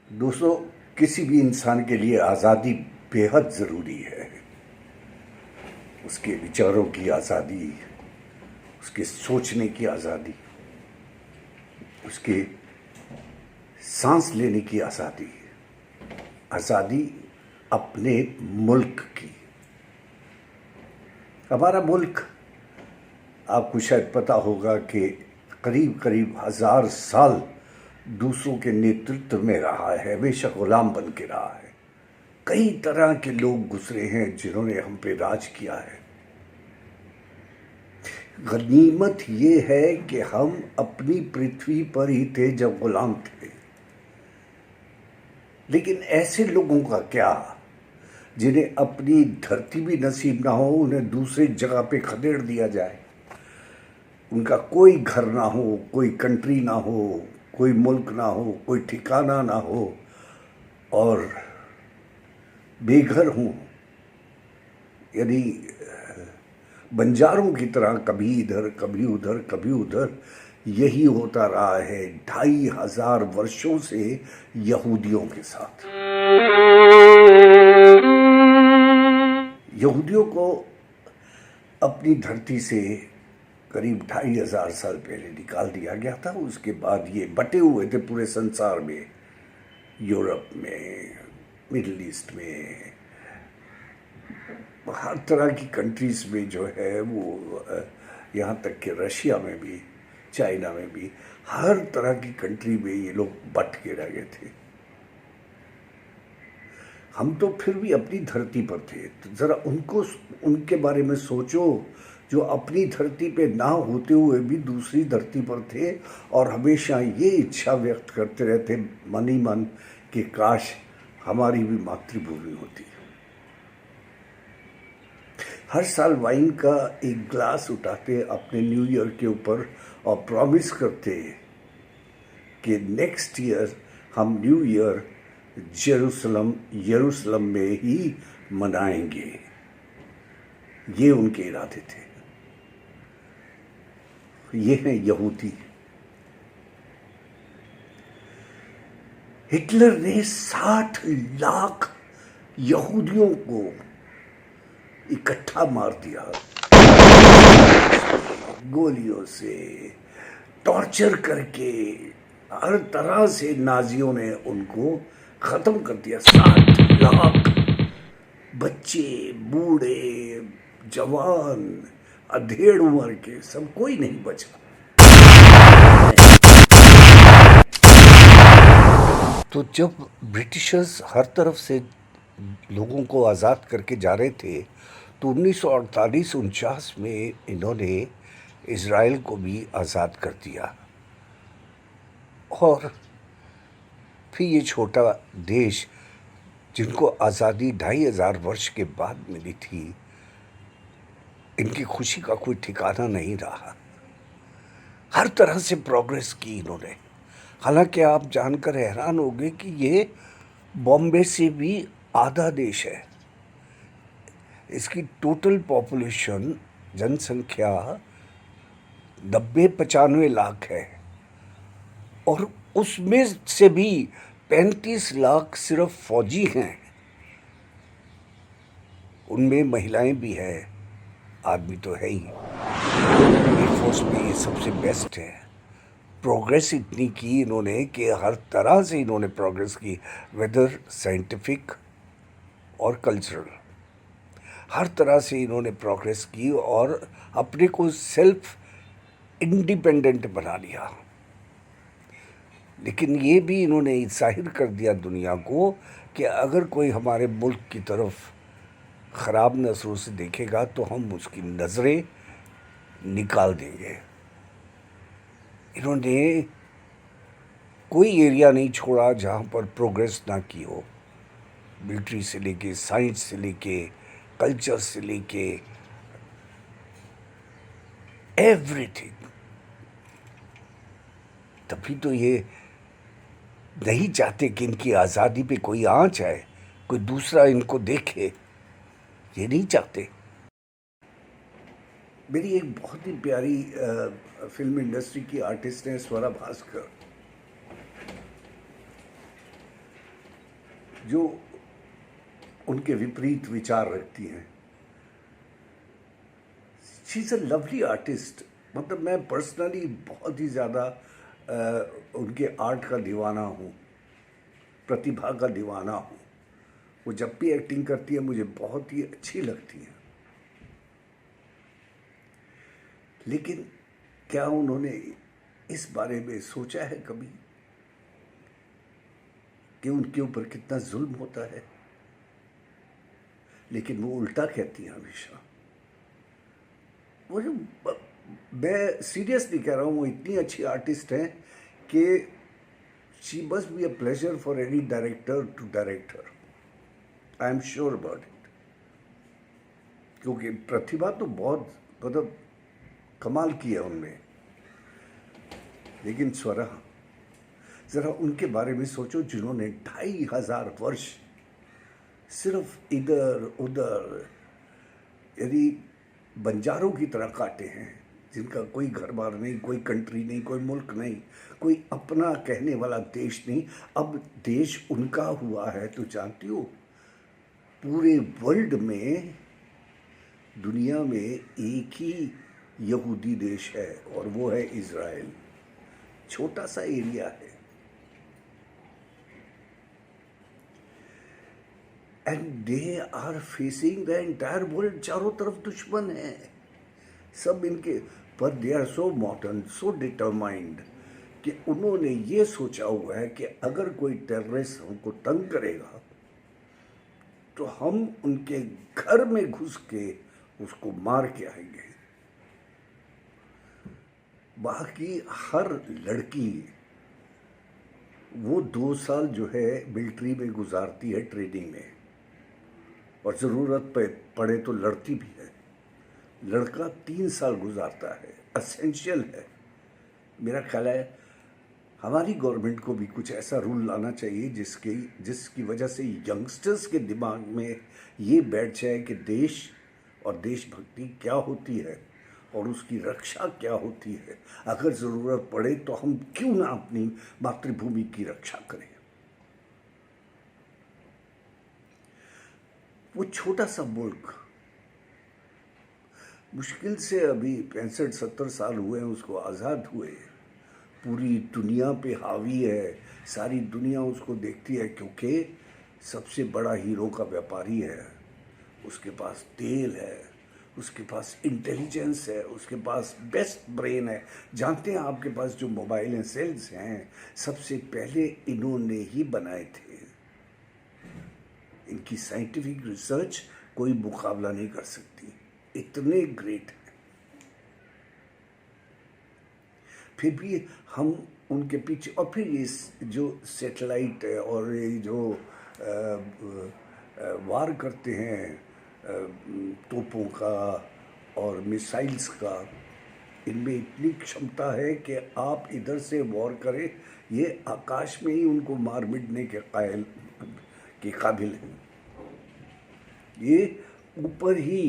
दोस्तों, किसी भी इंसान के लिए आज़ादी बेहद ज़रूरी है। उसके विचारों की आज़ादी, उसके सोचने की आज़ादी, उसके सांस लेने की आज़ादी, आज़ादी अपने मुल्क की। हमारा मुल्क, आपको शायद पता होगा कि करीब करीब 1000 साल दूसरों के नेतृत्व में रहा है, हमेशा गुलाम बन के रहा है। कई तरह के लोग गुजरे हैं जिन्होंने हम पे राज किया है। गनीमत ये है कि हम अपनी पृथ्वी पर ही थे जब गुलाम थे। लेकिन ऐसे लोगों का क्या जिन्हें अपनी धरती भी नसीब ना हो, उन्हें दूसरी जगह पे खदेड़ दिया जाए। उनका कोई घर ना हो, कोई कंट्री ना हो, कोई मुल्क ना हो, कोई ठिकाना ना हो और बेघर हूँ, यानी बंजारों की तरह कभी इधर कभी उधर कभी उधर। यही होता रहा है 2500 वर्षों से यहूदियों के साथ। यहूदियों को अपनी धरती से करीब 2500 साल पहले निकाल दिया गया था। उसके बाद ये बटे हुए थे पूरे संसार में, यूरोप में, मिडिल ईस्ट में, हर तरह की कंट्रीज में जो है वो, यहाँ तक कि रशिया में भी, चाइना में भी, हर तरह की कंट्री में ये लोग बट के रह गए थे। हम तो फिर भी अपनी धरती पर थे, तो ज़रा उनके बारे में सोचो जो अपनी धरती पे ना होते हुए भी दूसरी धरती पर थे और हमेशा ये इच्छा व्यक्त करते रहते मन ही मन कि काश हमारी भी मातृभूमि होती। हर साल वाइन का एक ग्लास उठाते अपने न्यू ईयर के ऊपर और प्रॉमिस करते कि नेक्स्ट ईयर हम न्यू ईयर यरूशलेम में ही मनाएंगे। ये उनके इरादे थे। ये हैं यहूदी। हिटलर ने 60 लाख यहूदियों को इकट्ठा मार दिया, गोलियों से, टॉर्चर करके, हर तरह से नाजियों ने उनको खत्म कर दिया। 60 लाख बच्चे, बूढ़े, जवान, अधेड़ उम्र के, सब कोई नहीं बचा। तो जब ब्रिटिशर्स हर तरफ से लोगों को आज़ाद करके जा रहे थे, तो 1948-49 में इन्होंने इज़राइल को भी आज़ाद कर दिया। और फिर ये छोटा देश जिनको आज़ादी 2500 वर्ष के बाद मिली थी, इनकी खुशी का कोई ठिकाना नहीं रहा। हर तरह से प्रोग्रेस की इन्होंने। हालांकि आप जानकर हैरान होंगे कि ये बॉम्बे से भी आधा देश है। इसकी टोटल पॉपुलेशन, जनसंख्या 90-95 लाख है और उसमें से भी 35 लाख सिर्फ फौजी हैं। उनमें महिलाएं भी हैं, आदमी तो है ही। एयरफोर्स में ये सबसे बेस्ट है। प्रोग्रेस इतनी की इन्होंने कि हर तरह से इन्होंने प्रोग्रेस की, वेदर साइंटिफिक और कल्चरल, हर तरह से इन्होंने प्रोग्रेस की और अपने को सेल्फ इंडिपेंडेंट बना लिया। लेकिन ये भी इन्होंने जाहिर कर दिया दुनिया को कि अगर कोई हमारे मुल्क की तरफ ख़राब नज़रों से देखेगा तो हम उसकी नज़रें निकाल देंगे। इन्होंने कोई एरिया नहीं छोड़ा जहाँ पर प्रोग्रेस ना की हो। मिलिट्री से लेके, साइंस से लेके, कल्चर से लेके, एवरीथिंग। तभी तो ये नहीं चाहते कि इनकी आज़ादी पे कोई आँच आए, कोई दूसरा इनको देखे। ये नहीं चाहते। मेरी एक बहुत ही प्यारी फिल्म इंडस्ट्री की आर्टिस्ट है स्वरा भास्कर। जो उनके विपरीत विचार रखती हैं। She is a lovely artist. मतलब मैं पर्सनली बहुत ही ज़्यादा उनके आर्ट का दीवाना हूँ, प्रतिभा का दीवाना हूँ। वो जब भी एक्टिंग करती है मुझे बहुत ही अच्छी लगती है। लेकिन क्या उन्होंने इस बारे में सोचा है कभी कि उनके ऊपर कितना जुल्म होता है? लेकिन वो उल्टा कहती है हमेशा। वो जो मैं सीरियसली कह रहा हूँ, वो इतनी अच्छी आर्टिस्ट हैं कि she must be a pleasure for any director to director. I am sure about it. क्योंकि प्रतिभा तो बहुत मतलब कमाल की है उनमें। लेकिन स्वरा, ज़रा उनके बारे में सोचो, जिन्होंने 2500 वर्ष सिर्फ इधर उधर यदि बंजारों की तरह काटे हैं, जिनका कोई घर बार नहीं, कोई कंट्री नहीं, कोई मुल्क नहीं, कोई अपना कहने वाला देश नहीं। अब देश उनका हुआ है तो जानती हो, पूरे वर्ल्ड में, दुनिया में एक ही यहूदी देश है और वो है इज़राइल। छोटा सा एरिया है। And they are facing the entire world. चारों तरफ दुश्मन है सब इनके, पर they are so modern, so determined कि उन्होंने ये सोचा हुआ है कि अगर कोई टेररिस्ट हमको तंग करेगा तो हम उनके घर में घुस के उसको मार के आएंगे। वहाँ की हर लड़की वो 2 साल जो है मिलिट्री में गुजारती है ट्रेनिंग में, और ज़रूरत पड़े तो लड़ती भी है। लड़का 3 साल गुजारता है। असेंशियल है। मेरा ख्याल है हमारी गवर्नमेंट को भी कुछ ऐसा रूल लाना चाहिए जिसकी वजह से यंगस्टर्स के दिमाग में ये बैठ जाए कि देश और देशभक्ति क्या होती है और उसकी रक्षा क्या होती है। अगर ज़रूरत पड़े तो हम क्यों ना अपनी मातृभूमि की रक्षा करें। वो छोटा सा मुल्क, मुश्किल से अभी 65-70 साल हुए हैं उसको आज़ाद हुए, पूरी दुनिया पे हावी है। सारी दुनिया उसको देखती है क्योंकि सबसे बड़ा हीरो का व्यापारी है। उसके पास तेल है, उसके पास इंटेलिजेंस है, उसके पास बेस्ट ब्रेन है। जानते हैं आपके पास जो मोबाइल एंड सेल्स हैं, सबसे पहले इन्होंने ही बनाए थे। इनकी साइंटिफिक रिसर्च कोई मुकाबला नहीं कर सकती, इतने ग्रेट हैं। फिर भी हम उनके पीछे, और फिर ये जो सैटेलाइट है और ये जो वार करते हैं तोपों का और मिसाइल्स का, इनमें इतनी क्षमता है कि आप इधर से वॉर करें, ये आकाश में ही उनको मार मिटने के काबिल हैं। ये ऊपर ही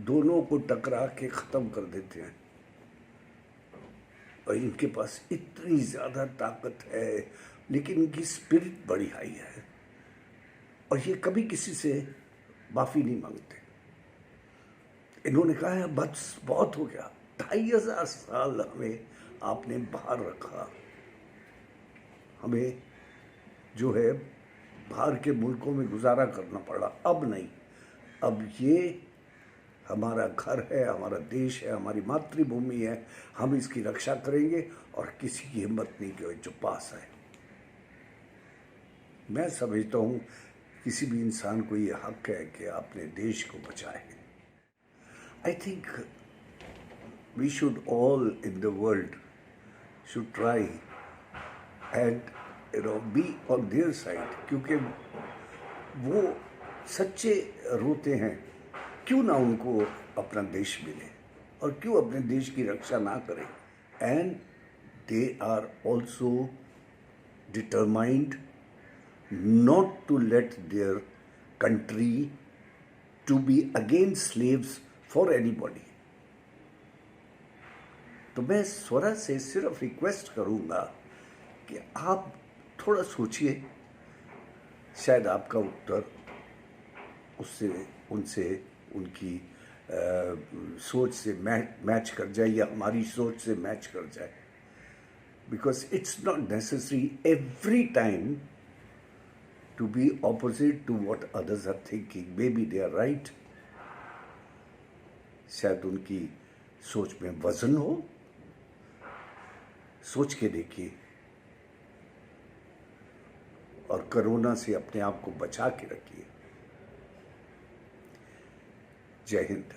दोनों को टकरा के ख़त्म कर देते हैं। और इनके पास इतनी ज़्यादा ताकत है, लेकिन इनकी स्पिरिट बड़ी हाई है और ये कभी किसी से माफ़ी नहीं मांगते। इन्होंने कहा है बस बहुत हो गया, 2500 साल हमें आपने बाहर रखा, हमें जो है बाहर के मुल्कों में गुजारा करना पड़ा। अब नहीं, अब ये हमारा घर है, हमारा देश है, हमारी मातृभूमि है, हम इसकी रक्षा करेंगे और किसी की हिम्मत नहीं कि जो पास आए। मैं समझता हूँ किसी भी इंसान को ये हक है कि अपने देश को बचाए। I think we should all in the world should try and be on their side, क्योंकि वो सच्चे रोते हैं। क्यों ना उनको अपना देश मिले और क्यों अपने देश की रक्षा ना करें। And they are also determined not to let their country to be against slaves for anybody. तो मैं स्वरा से सिर्फ रिक्वेस्ट करूंगा कि आप थोड़ा सोचिए, शायद आपका उत्तर उससे उनसे उनकी सोच से मैच कर जाए या हमारी सोच से मैच कर जाए, because it's not necessary every time to be opposite to what others are thinking. Maybe they are right, शायद उनकी सोच में वजन हो। सोच के देखिए और कोरोना से अपने आप को बचा के रखिए। जय हिंद।